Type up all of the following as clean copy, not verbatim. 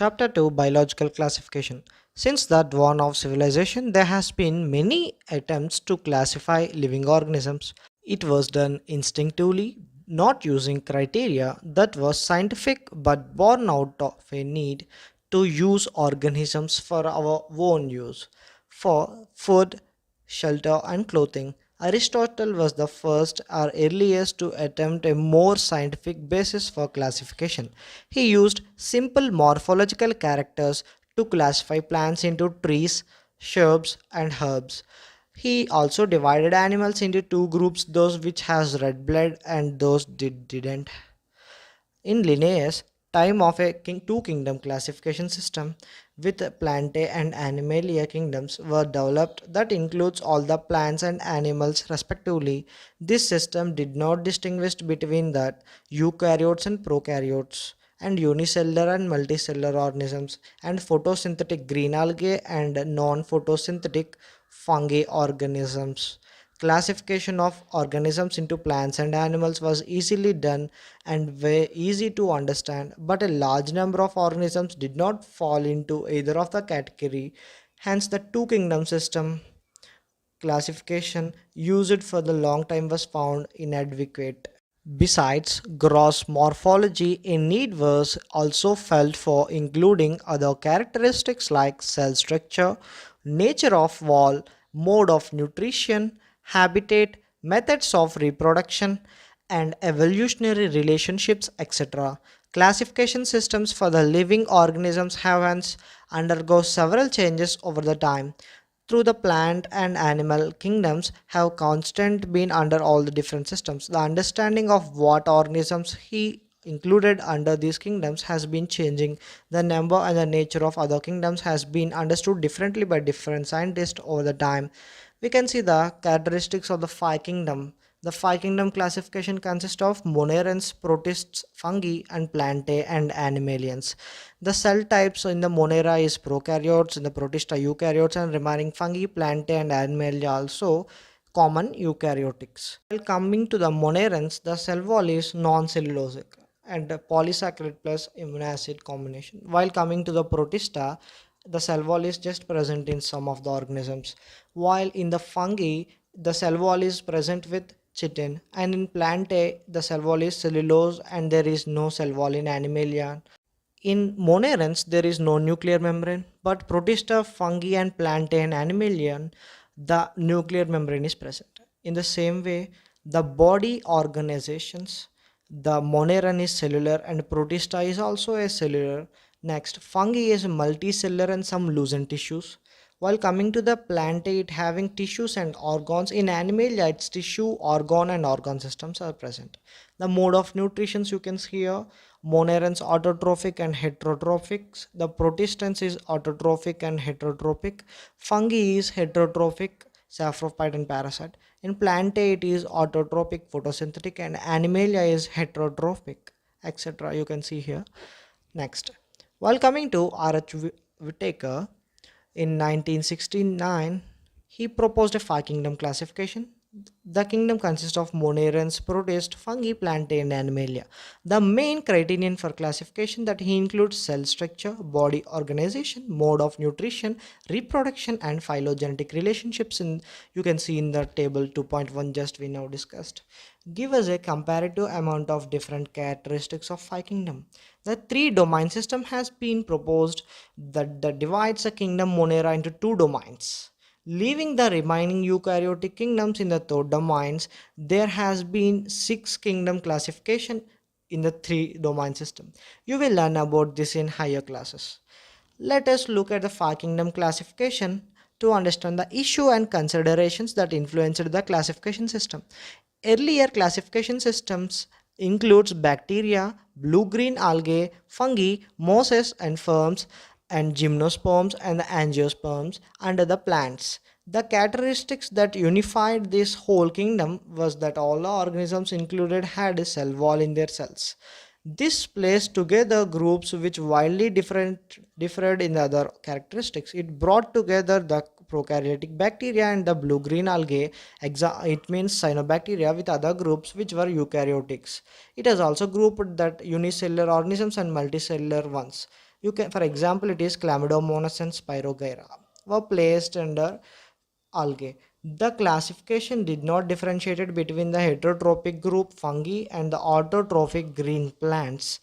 Chapter 2 Biological Classification. Since the dawn of civilization, there has been many attempts to classify living organisms. It was done instinctively, not using criteria that was scientific but born out of a need to use organisms for our own use, for food, shelter, and clothing. Aristotle was the first or earliest to attempt a more scientific basis for classification. He used simple morphological characters to classify plants into trees, shrubs, and herbs. He also divided animals into two groups, those which has red blood and those didn't. In Linnaeus' time of a two-kingdom classification system with Plantae and Animalia kingdoms were developed that includes all the plants and animals respectively. This system did not distinguish between the eukaryotes and prokaryotes and unicellular and multicellular organisms and photosynthetic green algae and non-photosynthetic fungi organisms. Classification of organisms into plants and animals was easily done and very easy to understand, but a large number of organisms did not fall into either of the category. Hence, the two kingdom system classification used for the long time was found inadequate. Besides gross morphology, a need was also felt for including other characteristics like cell structure, nature of wall, mode of nutrition, habitat, methods of reproduction, and evolutionary relationships, etc. Classification systems for the living organisms have hence undergone several changes over the time through the plant and animal kingdoms have constant been under all the different systems. The understanding of what organisms he included under these kingdoms has been changing. The number and the nature of other kingdoms has been understood differently by different scientists over the time. We can see the characteristics of the five kingdom. The five kingdom classification consists of monerans, protists, fungi, and plantae and animalians. The cell types in the Monera is prokaryotes, in the Protista eukaryotes, and remaining fungi, plantae, and animalia also common eukaryotics. While coming to the Monerans, the cell wall is non-cellulosic and polysaccharide plus amino acid combination. While coming to the Protista, the cell wall is just present in some of the organisms. While in the fungi, the cell wall is present with chitin, and in plantae, the cell wall is cellulose, and there is no cell wall in animalia. In monerans, there is no nuclear membrane, but protista, fungi, and plantae and animalian, the nuclear membrane is present. In the same way, the body organizations, the moneran is cellular and protista is also a cellular. Next, fungi is multicellular and some loosened tissues. While coming to the plantae, it having tissues and organs. In animalia, its tissue, organ, and organ systems are present. The mode of nutrition you can see here. Monerans autotrophic and heterotrophic. The protistans is autotrophic and heterotrophic. Fungi is heterotrophic, saprophyte and parasite. In plantae, it is autotrophic, photosynthetic, and animalia is heterotrophic, etc. You can see here. Next, while coming to R.H. Whitaker, in 1969, he proposed a five kingdom classification. The kingdom consists of monerans, protists, fungi, plantae, and animalia. The main criterion for classification that he includes cell structure, body organization, mode of nutrition, reproduction, and phylogenetic relationships. You can see in the table 2.1 just we now discussed. Give us a comparative amount of different characteristics of five kingdom. The three domain system has been proposed that divides the kingdom Monera into two domains. Leaving the remaining eukaryotic kingdoms in the third domains, there has been six kingdom classification in the three domain system. You will learn about this in higher classes. Let us look at the five kingdom classification to understand the issue and considerations that influenced the classification system. Earlier classification systems includes bacteria, blue-green algae, fungi, mosses and ferns, and gymnosperms and the angiosperms under the plants. The characteristics that unified this whole kingdom was that all the organisms included had a cell wall in their cells. This placed together groups which wildly differed in the other characteristics. It brought together the prokaryotic bacteria and the blue-green algae, it means cyanobacteria, with other groups which were eukaryotics. It has also grouped that unicellular organisms and multicellular ones. You can, for example, it is Chlamydomonas and Spirogyra were placed under algae. The classification did not differentiate between the heterotrophic group fungi and the autotrophic green plants,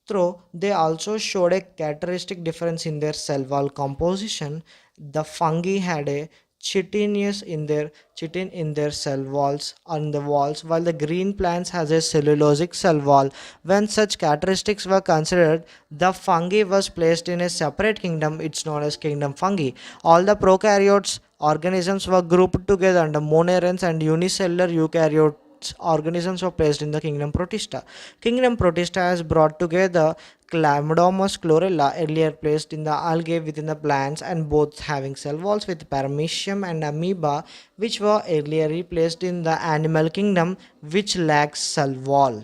though they also showed a characteristic difference in their cell wall composition. The fungi had a chitin in their cell walls on the walls, while the green plants has a cellulosic cell wall. When such characteristics were considered, the fungi was placed in a separate kingdom. It's known as kingdom fungi. All the prokaryotes organisms were grouped together under monerans, and unicellular eukaryotes organisms were placed in the kingdom protista. Kingdom protista has brought together Chlamydomonas chlorella, earlier placed in the algae within the plants, and both having cell walls, with paramecium and amoeba, which were earlier replaced in the animal kingdom, which lacks cell wall.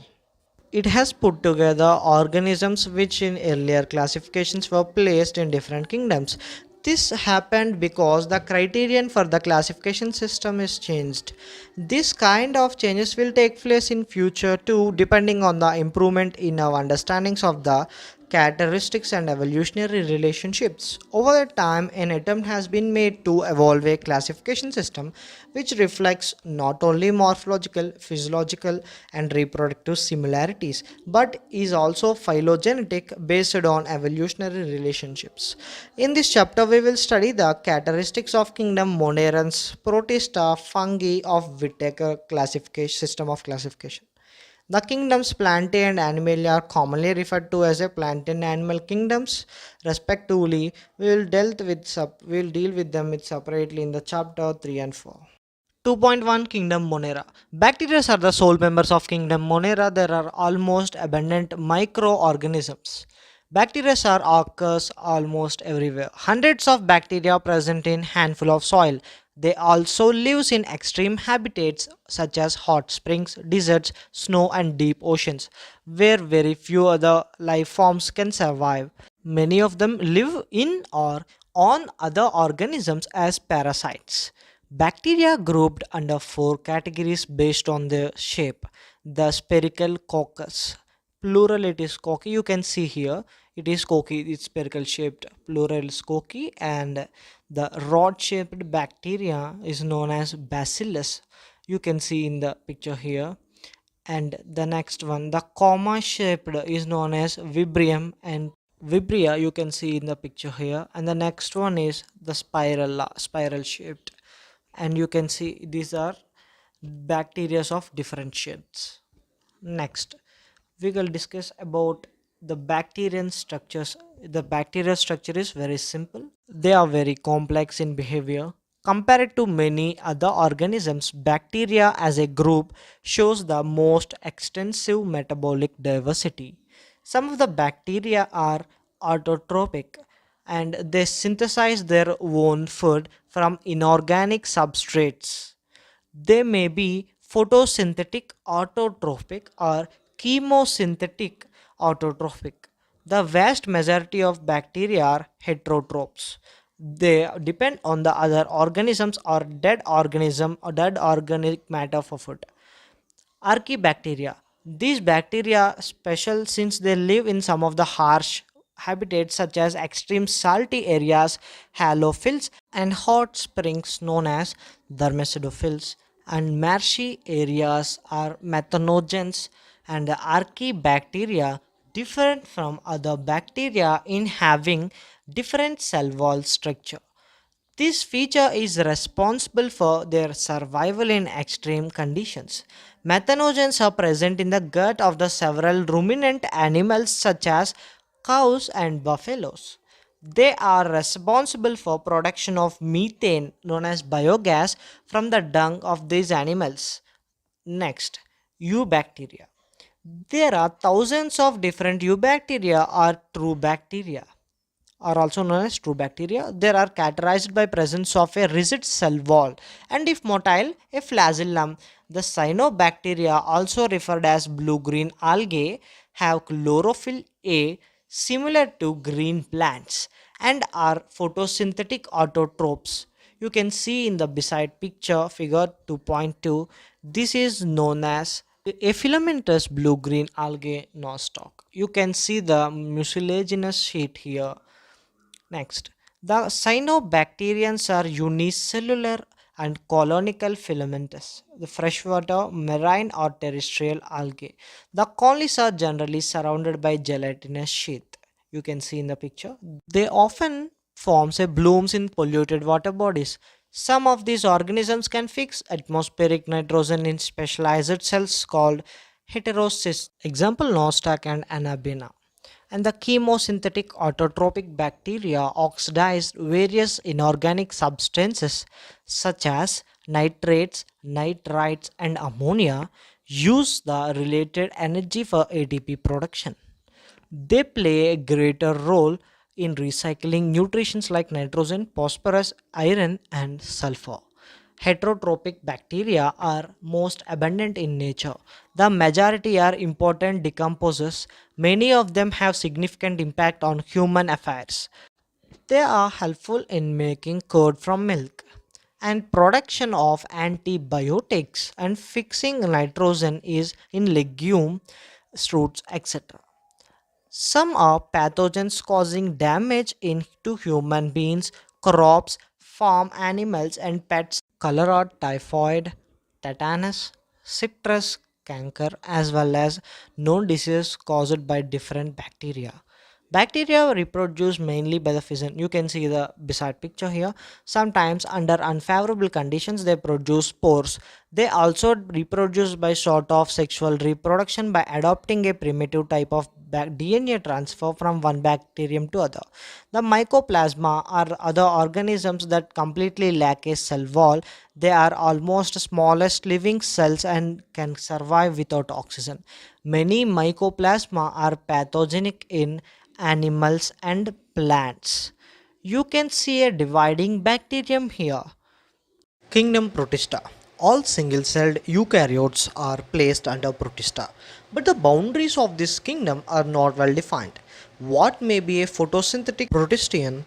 It has put together organisms which in earlier classifications were placed in different kingdoms. This happened because the criterion for the classification system is changed. This kind of changes will take place in future too, depending on the improvement in our understandings of the characteristics and evolutionary relationships. Over the time, an attempt has been made to evolve a classification system which reflects not only morphological, physiological, and reproductive similarities, but is also phylogenetic based on evolutionary relationships. In this chapter, we will study the characteristics of kingdom monerans, protista, fungi of Whittaker classification system of classification. The kingdoms Plantae and Animalia are commonly referred to as a plant and animal kingdoms, respectively. We will deal with them separately in the chapter 3 and 4. 2.1 Kingdom Monera. Bacteria are the sole members of Kingdom Monera. There are almost abundant microorganisms. Bacteria occurs almost everywhere. Hundreds of bacteria present in handful of soil. They also live in extreme habitats such as hot springs, deserts, snow and deep oceans, where very few other life forms can survive. Many of them live in or on other organisms as parasites. Bacteria grouped under four categories based on their shape. The spherical coccus, plural it is cocci, you can see here it is cocci, it's spherical shaped, plural is cocci, and the rod shaped bacteria is known as bacillus, you can see in the picture here. And the next one, the comma shaped, is known as vibrium and vibria, you can see in the picture here. And the next one is the spiral shaped, and you can see these are bacteria of different shapes. Next, we will discuss about the bacterial structures. The bacterial structure is very simple. They are very complex in behavior. Compared to many other organisms, bacteria as a group shows the most extensive metabolic diversity. Some of the bacteria are autotrophic, and they synthesize their own food from inorganic substrates. They may be photosynthetic autotrophic or chemosynthetic autotrophic. The vast majority of bacteria are heterotrophs. They depend on the other organisms or dead organic matter for food. Archaebacteria. These bacteria are special since they live in some of the harsh habitats such as extreme salty areas, halophils, and hot springs known as thermosidophils, and marshy areas are methanogens. And the archaebacteria different from other bacteria in having different cell wall structure. This feature is responsible for their survival in extreme conditions. Methanogens are present in the gut of the several ruminant animals such as cows and buffaloes. They are responsible for production of methane known as biogas from the dung of these animals. Next, eubacteria. There are thousands of different eubacteria or true bacteria are also known as true bacteria. They are characterized by presence of a rigid cell wall and, if motile, a flagellum. The cyanobacteria, also referred as blue-green algae, have chlorophyll A similar to green plants and are photosynthetic autotrophs. You can see in the beside picture figure 2.2. This is known as A filamentous blue-green algae nostoc. You can see the mucilaginous sheet here. Next, the cyanobacterians are unicellular and colonical filamentous. The freshwater, marine or terrestrial algae. The colonies are generally surrounded by gelatinous sheath. You can see in the picture. They often forms a blooms in polluted water bodies. Some of these organisms can fix atmospheric nitrogen in specialized cells called heterocysts. Example nostoc and anabina. And the chemosynthetic autotrophic bacteria oxidize various inorganic substances such as nitrates, nitrites, and ammonia, use the related energy for ATP production. They play a greater role in recycling nutrients like nitrogen, phosphorus, iron, and sulfur. Heterotrophic bacteria are most abundant in nature. The majority are important decomposers. Many of them have significant impact on human affairs. They are helpful in making curd from milk and production of antibiotics and fixing nitrogen is in legume, fruits, etc. Some are pathogens causing damage into human beings, crops, farm animals, and pets. Cholera, typhoid, tetanus, citrus, canker, as well as known diseases caused by different bacteria. Bacteria reproduce mainly by the fission. You can see the beside picture here. Sometimes under unfavorable conditions they produce spores. They also reproduce by sort of sexual reproduction by adopting a primitive type of DNA transfer from one bacterium to other. The mycoplasma are other organisms that completely lack a cell wall. They are almost smallest living cells and can survive without oxygen. Many mycoplasma are pathogenic in animals and plants. You can see a dividing bacterium here. Kingdom Protista. All single-celled eukaryotes are placed under Protista, but the boundaries of this kingdom are not well defined. What may be a photosynthetic protistian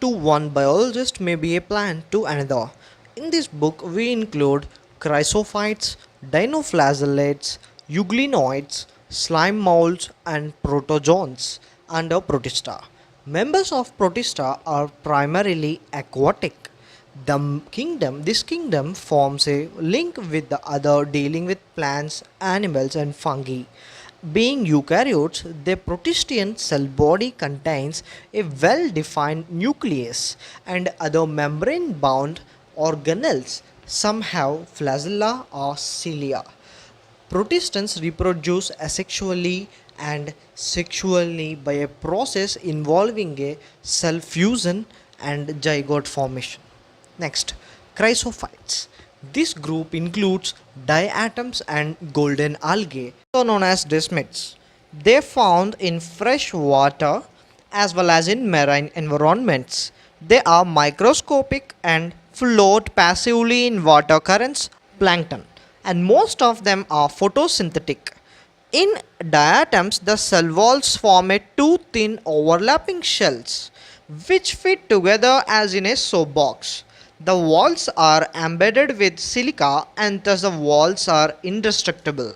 to one biologist may be a plant to another. In this book, we include chrysophytes, dinoflagellates, euglenoids, slime molds, and protozoans under Protista. Members of Protista are primarily aquatic. This kingdom forms a link with the other dealing with plants, animals, and fungi. Being eukaryotes, the protistian cell body contains a well-defined nucleus and other membrane-bound organelles. Some have flagella or cilia. Protistans reproduce asexually and sexually by a process involving a cell fusion and zygote formation. Next, chrysophytes. This group includes diatoms and golden algae, also known as desmids. They are found in fresh water as well as in marine environments. They are microscopic and float passively in water currents, plankton, and most of them are photosynthetic. In diatoms, the cell walls form a two thin overlapping shells which fit together as in a soap box. The walls are embedded with silica and thus the walls are indestructible.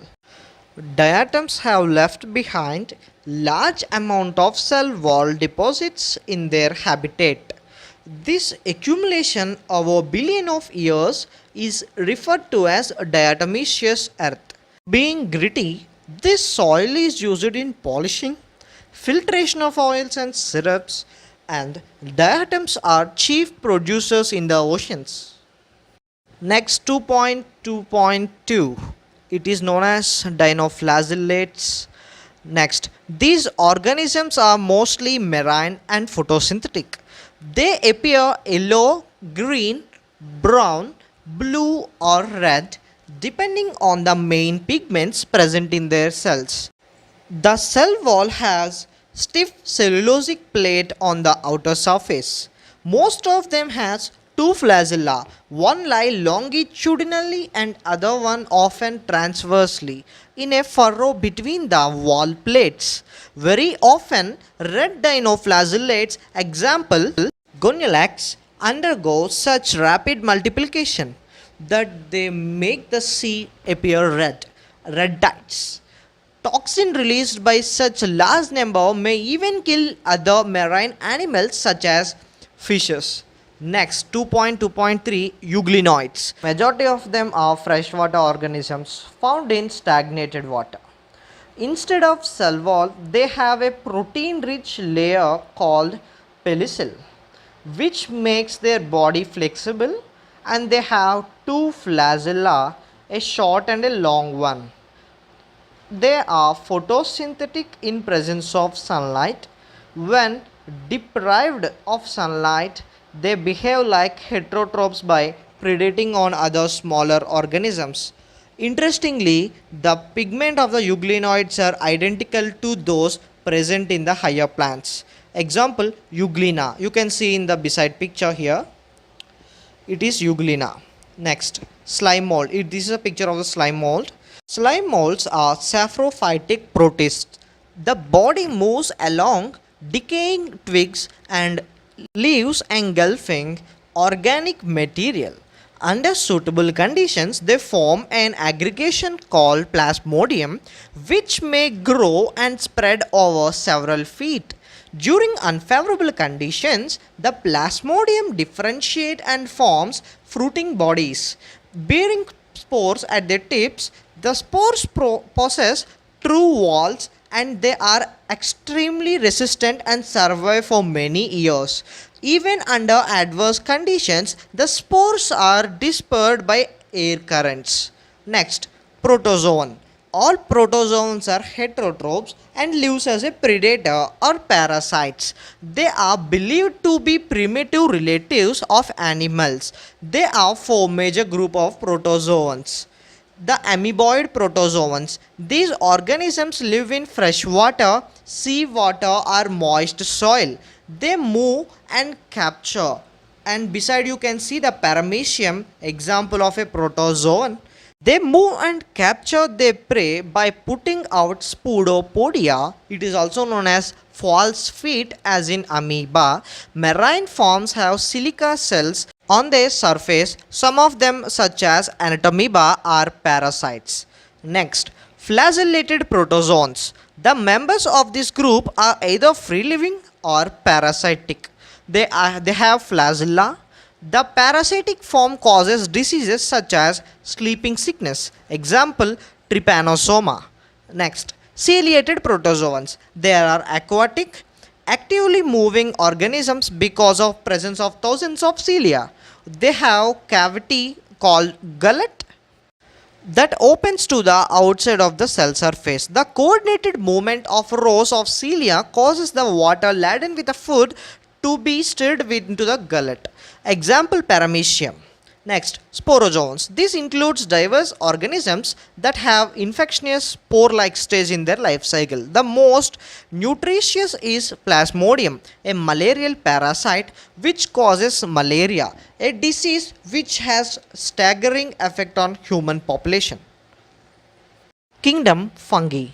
Diatoms have left behind large amount of cell wall deposits in their habitat. This accumulation over billion of years is referred to as diatomaceous earth. Being gritty, this soil is used in polishing, filtration of oils and syrups, and diatoms are chief producers in the oceans. Next 2.2.2, it is known as dinoflagellates. Next, these organisms are mostly marine and photosynthetic. They appear yellow, green, brown, blue or red depending on the main pigments present in their cells. The cell wall has stiff cellulosic plate on the outer surface. Most of them has two flagella, one lie longitudinally and other one often transversely in a furrow between the wall plates. Very often red dinoflagellates, example goniolax, undergo such rapid multiplication that they make the sea appear red. Redites. Toxin released by such a large number may even kill other marine animals such as fishes. Next, 2.2.3 Euglenoids. Majority of them are freshwater organisms found in stagnated water. Instead of cell wall, they have a protein-rich layer called pellicule, which makes their body flexible, and they have two flagella, a short and a long one. They are photosynthetic in presence of sunlight. When deprived of sunlight, they behave like heterotrophs by predating on other smaller organisms. Interestingly, the pigment of the euglenoids are identical to those present in the higher plants. Example, euglena. You can see in the beside picture here. It is euglena. Next, slime mold. This is a picture of the slime mold. Slime molds are saprophytic protists. The body moves along decaying twigs and leaves engulfing organic material. Under suitable conditions, they form an aggregation called plasmodium, which may grow and spread over several feet. During unfavorable conditions, the plasmodium differentiate and forms fruiting bodies, bearing spores at their tips. The spores possess true walls and they are extremely resistant and survive for many years. Even under adverse conditions, the spores are dispersed by air currents. Next, protozoan. All protozoans are heterotrophs and live as a predator or parasites. They are believed to be primitive relatives of animals. There are four major groups of protozoans. The amoeboid protozoans. These organisms live in freshwater, seawater or moist soil. They move and capture. And beside you can see the paramecium, example of a protozoan. They move and capture their prey by putting out spodopodia. It is also known as false feet as in amoeba. Marine forms have silica cells on their surface. Some of them such as anamoeba are parasites. Next, flagellated protozoans. The members of this group are either free living or parasitic. They have flagella. The parasitic form causes diseases such as sleeping sickness. Example, trypanosoma. Next, ciliated protozoans. They are aquatic, actively moving organisms because of presence of thousands of cilia. They have cavity called gullet that opens to the outside of the cell surface. The coordinated movement of rows of cilia causes the water laden with the food to be stirred into the gullet. Example, paramecium. Next, sporozoans. This includes diverse organisms that have infectious spore-like stage in their life cycle. The most nutritious is Plasmodium, a malarial parasite which causes malaria, a disease which has staggering effect on human population. Kingdom fungi.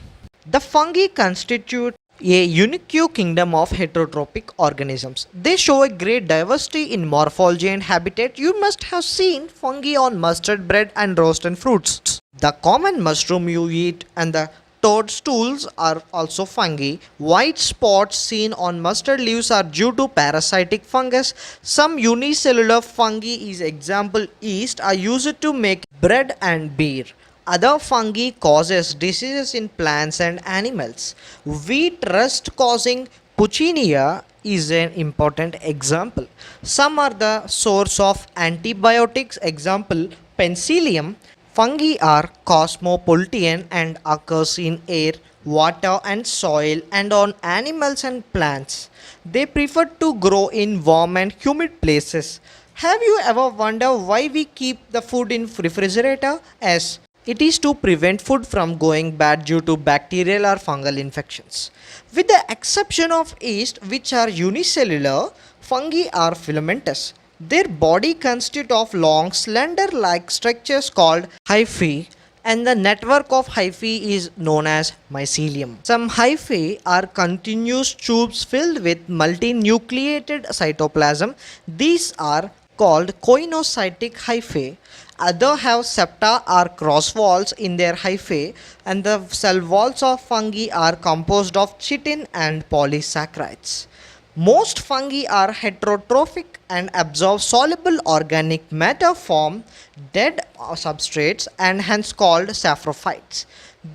The fungi constitute a unique kingdom of heterotrophic organisms. They show a great diversity in morphology and habitat. You must have seen fungi on mustard bread and roasted fruits. The common mushroom you eat and the toadstools are also fungi. White spots seen on mustard leaves are due to parasitic fungus. Some unicellular fungi, is example yeast, are used to make bread and beer. Other fungi causes diseases in plants and animals. Wheat rust causing Puccinia is an important example. Some are the source of antibiotics. Example, penicillium. Fungi are cosmopolitan and occurs in air, water and soil and on animals and plants. They prefer to grow in warm and humid places. Have you ever wondered why we keep the food in refrigerator? As it is to prevent food from going bad due to bacterial or fungal infections. With the exception of yeast, which are unicellular, fungi are filamentous. Their body consists of long, slender-like structures called hyphae, and the network of hyphae is known as mycelium. Some hyphae are continuous tubes filled with multinucleated cytoplasm. These are called coinocytic hyphae. Other have septa or cross walls in their hyphae, and the cell walls of fungi are composed of chitin and polysaccharides. Most fungi are heterotrophic and absorb soluble organic matter from dead substrates and hence called saprophytes.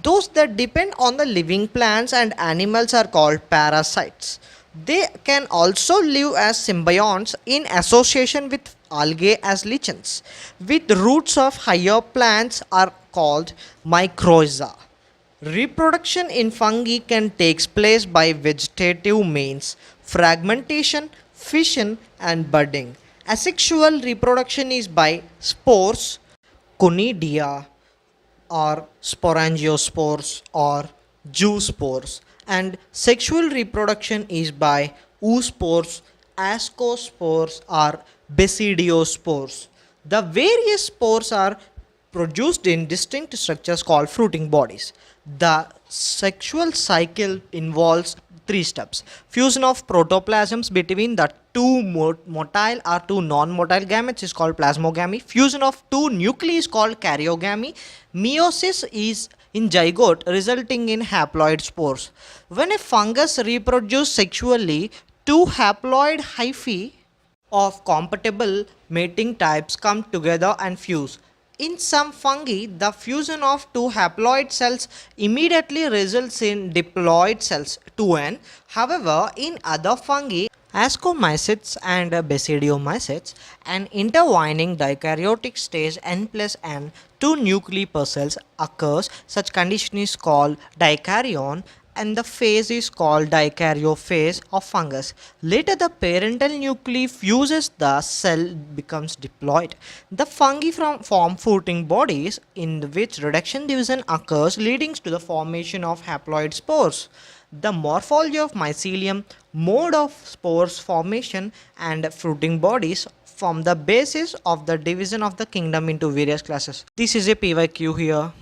Those that depend on the living plants and animals are called parasites. They can also live as symbionts in association with algae as lichens. With roots of higher plants are called mycorrhiza. Reproduction in fungi can take place by vegetative means, fragmentation, fission, and budding. Asexual reproduction is by spores, conidia, or sporangiospores or zoospores, and sexual reproduction is by oospores, ascospores, or basidiospores. The various spores are produced in distinct structures called fruiting bodies. The sexual cycle involves three steps: fusion of protoplasms between the two motile or two non-motile gametes is called plasmogamy. Fusion of two nuclei is called karyogamy. Meiosis is in zygote resulting in haploid spores. When a fungus reproduces sexually, two haploid hyphae of compatible mating types come together and fuse. In some fungi, the fusion of two haploid cells immediately results in diploid cells 2n. However, in other fungi, ascomycetes and basidiomycetes, an intertwining dikaryotic stage n plus n, two nuclei per cells occurs. Such condition is called dikaryon, and the phase is called dikaryophase of fungus. Later the parental nuclei fuses, the cell becomes diploid. The fungi form fruiting bodies in which reduction division occurs, leading to the formation of haploid spores. The morphology of mycelium, mode of spores formation, and fruiting bodies form the basis of the division of the kingdom into various classes. This is a PYQ here.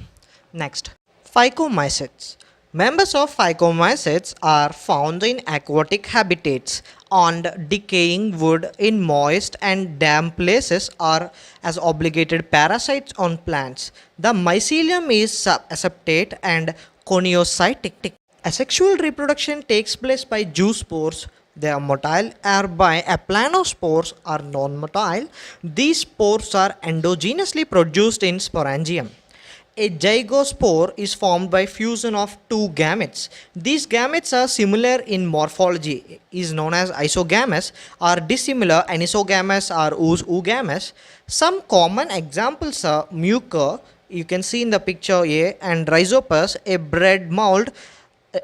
Next, phycomycetes. Members of phycomycetes are found in aquatic habitats, on decaying wood, in moist and damp places, or as obligated parasites on plants. The mycelium is aseptate and coniocytic. Asexual reproduction takes place by zoospores. They are motile, or by aplanospores or non-motile. These spores are endogenously produced in sporangium. A zygospore is formed by fusion of two gametes. These gametes are similar in morphology, is known as isogamous, or dissimilar anisogamous or oogamous. Some common examples are mucor, you can see in the picture A, and rhizopus, a bread mold.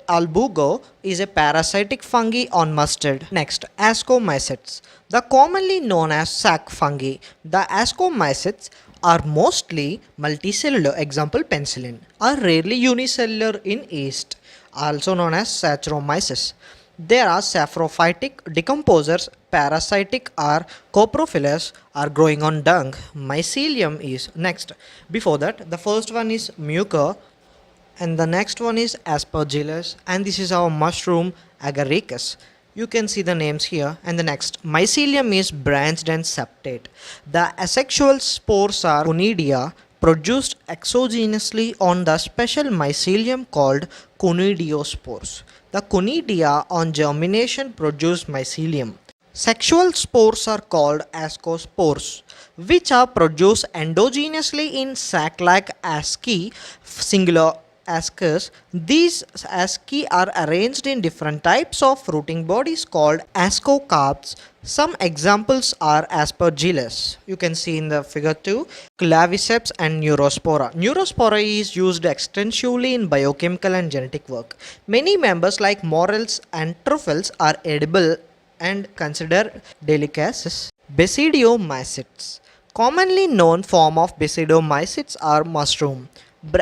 Albugo is a parasitic fungi on mustard. Next, ascomycetes. The commonly known as sac fungi. The ascomycetes are mostly multicellular, example penicillin, are rarely unicellular in yeast, also known as Saccharomyces. There are saprophytic decomposers, parasitic or coprophilous, are growing on dung. Mycelium is next. Before that, the first one is mucor, and the next one is aspergillus, and this is our mushroom agaricus. You can see the names here. And the next, mycelium is branched and septate. The asexual spores are conidia, produced exogenously on the special mycelium called conidiospores. The conidia on germination produce mycelium. Sexual spores are called ascospores, which are produced endogenously in sac-like asci, singular ascus. These asci are arranged in different types of fruiting bodies called ascocarps. Some examples are aspergillus, you can see in the figure 2, claviceps and neurospora. Neurospora is used extensively in biochemical and genetic work. Many members like morels and truffles are edible and considered delicacies. Basidiomycetes. Commonly known form of basidiomycetes are mushroom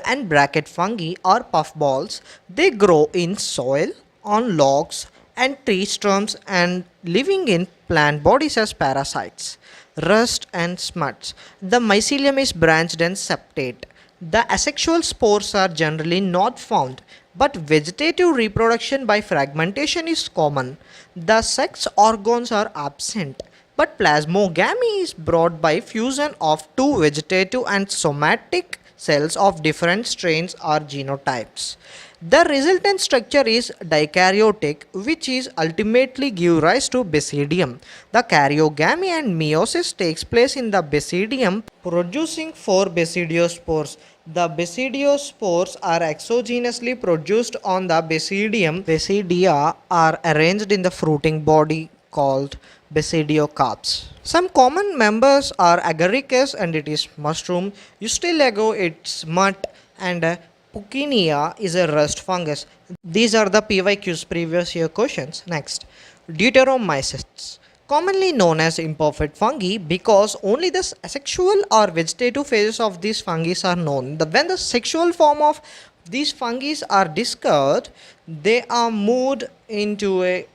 and bracket fungi or puffballs. They grow in soil, on logs and tree stumps, and living in plant bodies as parasites. Rust and smuts. The mycelium is branched and septate. The asexual spores are generally not found, but vegetative reproduction by fragmentation is common. The sex organs are absent. But plasmogamy is brought by fusion of two vegetative and somatic cells of different strains or genotypes. The resultant structure is dikaryotic, which is ultimately give rise to basidium. The karyogamy and meiosis takes place in the basidium, producing four basidiospores. The basidiospores are exogenously produced on the basidium. Basidia are arranged in the fruiting body called basidiocarps. Some common members are agaricus and it is mushroom, Ustilago it's mud, and Puccinia is a rust fungus. These are the PYQ's previous year questions. Next, deuteromycetes, commonly known as imperfect fungi because only the asexual or vegetative phases of these fungi are known. When the sexual form of these fungi are discovered, they are moved into a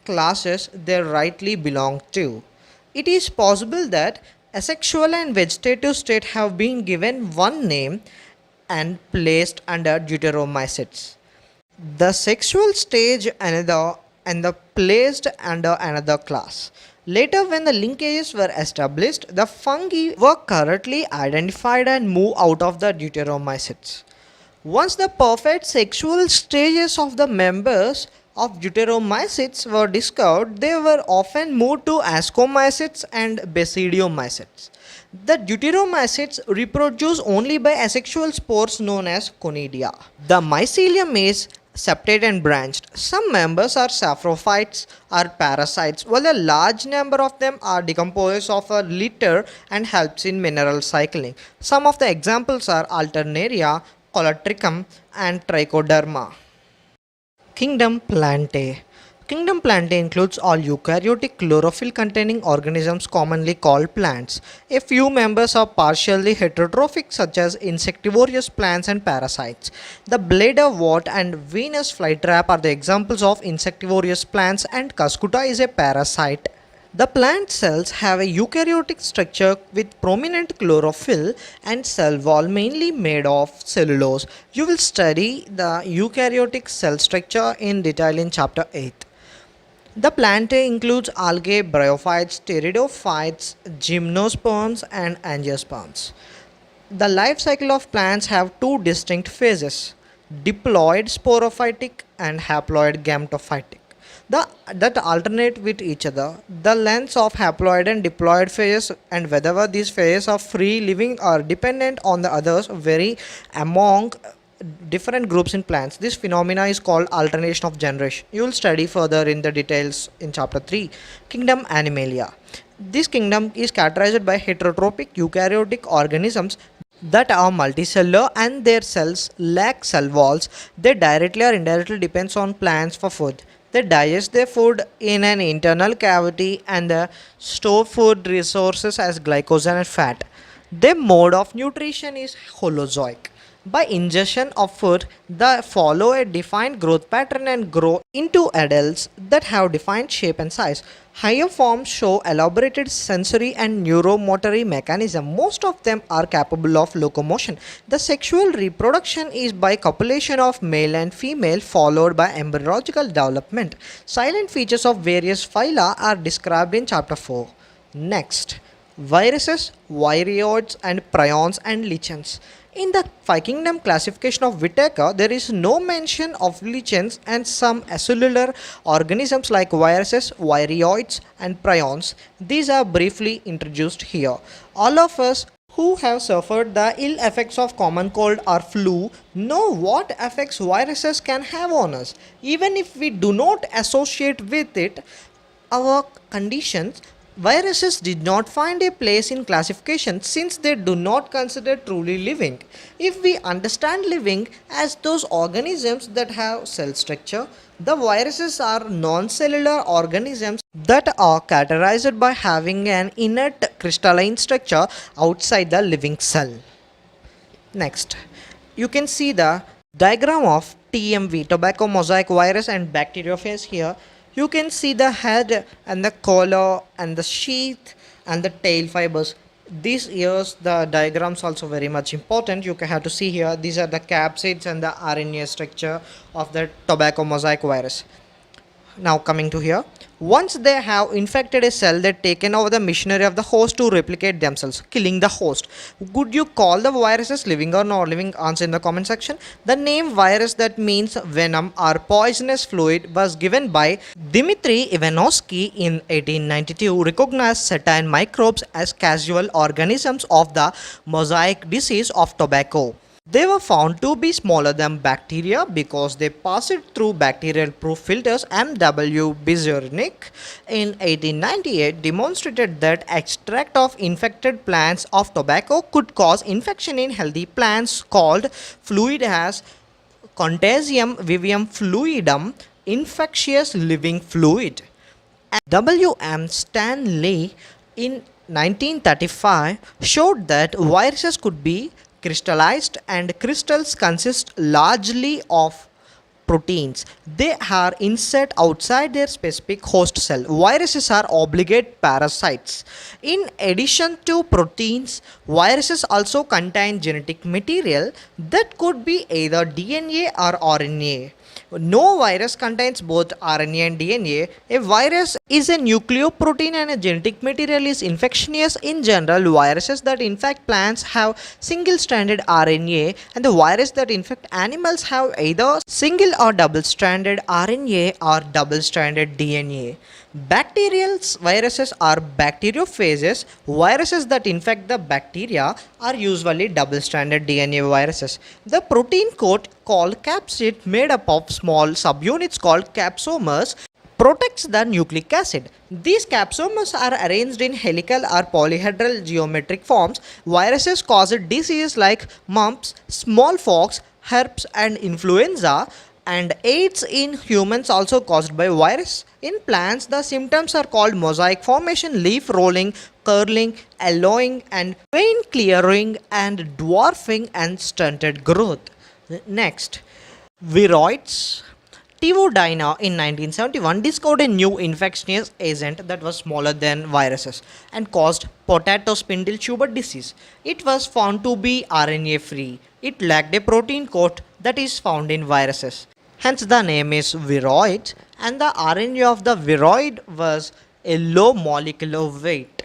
classes they rightly belong to. It is possible that asexual and vegetative state have been given one name and placed under deuteromycetes. The sexual stage another and the placed under another class. Later, when the linkages were established, the fungi were correctly identified and moved out of the deuteromycetes. Once the perfect sexual stages of the members of deuteromycetes were discovered, they were often moved to ascomycetes and basidiomycetes. The deuteromycetes reproduce only by asexual spores known as conidia. The mycelium is septate and branched. Some members are saprophytes or parasites, while a large number of them are decomposers of a litter and helps in mineral cycling. Some of the examples are Alternaria, Colatricum, and Trichoderma. Kingdom Plantae. Kingdom Plantae includes all eukaryotic chlorophyll containing organisms commonly called plants. A few members are partially heterotrophic such as insectivorous plants and parasites. The bladderwort and Venus flytrap are the examples of insectivorous plants and Cuscuta is a parasite. The plant cells have a eukaryotic structure with prominent chlorophyll and cell wall mainly made of cellulose. You will study the eukaryotic cell structure in detail in chapter 8. The plantae includes algae, bryophytes, pteridophytes, gymnosperms and angiosperms. The life cycle of plants have two distinct phases, diploid sporophytic and haploid gametophytic, that alternate with each other. The lengths of haploid and diploid phases and whether these phases are free living or dependent on the others vary among different groups in plants. This phenomena is called alternation of generation. You will study further in the details in chapter 3. Kingdom Animalia. This kingdom is characterized by heterotrophic eukaryotic organisms that are multicellular and their cells lack cell walls. They directly or indirectly depends on plants for food. They digest their food in an internal cavity and store food resources as glycogen and fat. Their mode of nutrition is holozoic. By ingestion of food, they follow a defined growth pattern and grow into adults that have defined shape and size. Higher forms show elaborated sensory and neuromotory mechanism. Most of them are capable of locomotion. The sexual reproduction is by copulation of male and female followed by embryological development. Silent features of various phyla are described in chapter 4. Next, viruses, viroids and prions and lichens. In the five kingdom classification of Whittaker, there is no mention of lichens and some acellular organisms like viruses, viroids and prions. These are briefly introduced here. All of us who have suffered the ill effects of common cold or flu know what effects viruses can have on us. Even if we do not associate with it our conditions, viruses did not find a place in classification since they do not consider truly living. If we understand living as those organisms that have cell structure, the viruses are non-cellular organisms that are characterized by having an inert crystalline structure outside the living cell. Next, you can see the diagram of TMV, tobacco mosaic virus and bacteriophage here. You can see the head and the collar and the sheath and the tail fibers. These years the diagrams also very much important. You can have to see here. These are the capsids and the RNA structure of the tobacco mosaic virus. Now coming to here, Once they have infected a cell, they taken over the machinery of the host to replicate themselves, killing the host. Would you call the viruses living or non living? Answer in the comment section. The name virus, that means venom or poisonous fluid, was given by Dmitry Ivanovsky in 1892, recognized certain microbes as casual organisms of the mosaic disease of tobacco. They were found to be smaller than bacteria because they passed through bacterial proof filters. M.W. Bizernik in 1898 demonstrated that extract of infected plants of tobacco could cause infection in healthy plants called fluid as Contagium vivium fluidum, infectious living fluid. W. M. Stanley in 1935 showed that viruses could be crystallized, and crystals consist largely of proteins. They are insert outside their specific host cell. Viruses are obligate parasites. In addition to proteins, viruses also contain genetic material that could be either DNA or RNA. No virus contains both RNA and DNA. A virus is a nucleoprotein and a genetic material is infectious. In general, viruses that infect plants have single-stranded RNA, and the virus that infect animals have either single or double-stranded RNA or double-stranded DNA. Bacterial viruses are bacteriophages. Viruses that infect the bacteria are usually double-stranded DNA viruses. The protein coat called capsid, made up of small subunits called capsomers, protects the nucleic acid. These capsomers are arranged in helical or polyhedral geometric forms. Viruses cause diseases like mumps, smallpox, herpes, and influenza, and AIDS in humans also caused by virus. In plants, the symptoms are called mosaic formation, leaf rolling, curling, yellowing, and vein clearing, and dwarfing and stunted growth. Next, viroids. Tivo Dina in 1971 discovered a new infectious agent that was smaller than viruses and caused potato spindle tuber disease. It was found to be RNA free. It lacked a protein coat that is found in viruses. Hence the name is viroid, and the RNA of the viroid was a low molecular weight.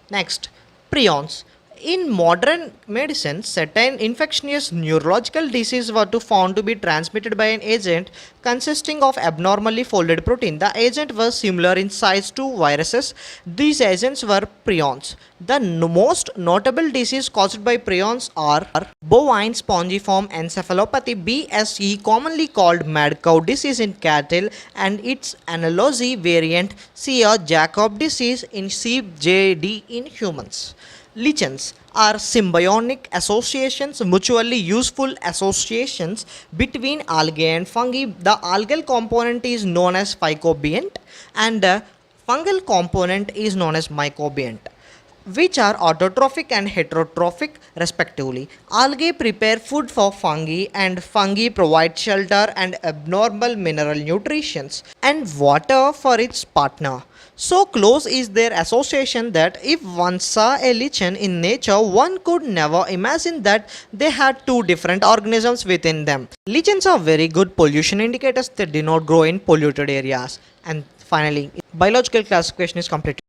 Next, prions. In modern medicine, certain infectious neurological diseases were found to be transmitted by an agent consisting of abnormally folded protein. The agent was similar in size to viruses. These agents were prions. The most notable disease caused by prions are bovine spongiform encephalopathy (BSE), commonly called mad cow disease in cattle, and its analogy variant Seah-Jacob disease in sheep (JD) in humans. Lichens are symbiotic associations, mutually useful associations between algae and fungi. The algal component is known as phycobient and the fungal component is known as mycobient, which are autotrophic and heterotrophic respectively. Algae prepare food for fungi, and fungi provide shelter and abnormal mineral nutrition and water for its partner. So close is their association that if one saw a lichen in nature, one could never imagine that they had two different organisms within them. Lichens are very good pollution indicators that do not grow in polluted areas. And finally, biological classification is completed.